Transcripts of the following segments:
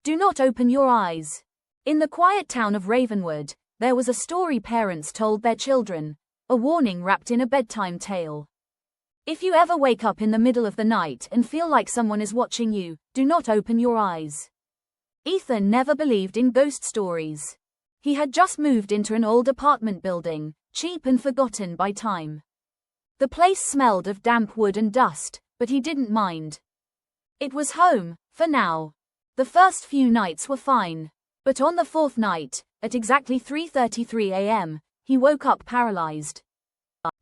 Do not open your eyes. In the quiet town of Ravenwood, there was a story parents told their children, a warning wrapped in a bedtime tale. If you ever wake up in the middle of the night and feel like someone is watching you, do not open your eyes. Ethan never believed in ghost stories. He had just moved into an old apartment building, cheap and forgotten by time. The place smelled of damp wood and dust, but he didn't mind. It was home, for now. The first few nights were fine. But on the fourth night, at exactly 3:33 a.m., he woke up paralyzed.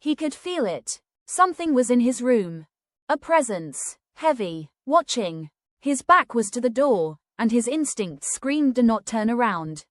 He could feel it. Something was in his room. A presence, heavy, watching. His back was to the door, and his instincts screamed do not turn around.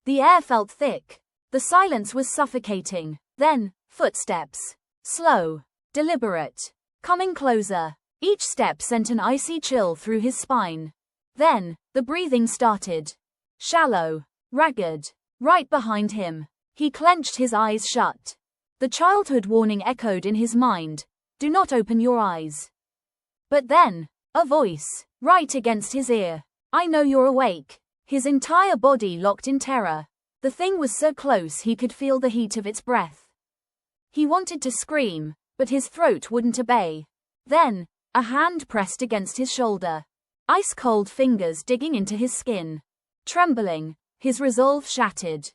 The air felt thick. The silence was suffocating. Then, footsteps. Slow, deliberate, coming closer. Each step sent an icy chill through his spine. Then, the breathing started. Shallow, ragged. Right behind him. He clenched his eyes shut. The childhood warning echoed in his mind. Do not open your eyes. But then, a voice, right against his ear. I know you're awake. His entire body locked in terror. The thing was so close he could feel the heat of its breath. He wanted to scream, but his throat wouldn't obey. Then, a hand pressed against his shoulder. Ice-cold fingers digging into his skin. Trembling, his resolve shattered.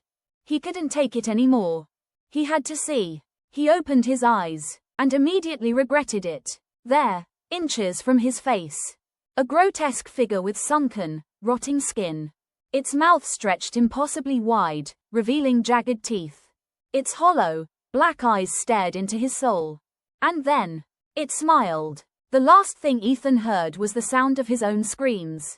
He couldn't take it anymore. He had to see. He opened his eyes, and immediately regretted it. There, inches from his face. A grotesque figure with sunken, rotting skin. Its mouth stretched impossibly wide, revealing jagged teeth. Its hollow, black eyes stared into his soul. And then, it smiled. The last thing Ethan heard was the sound of his own screams.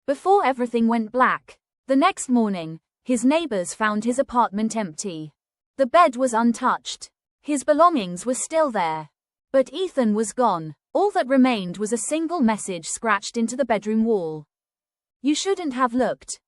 Before everything went black, the next morning, his neighbors found his apartment empty. The bed was untouched. His belongings were still there. But Ethan was gone. All that remained was a single message scratched into the bedroom wall. You shouldn't have looked.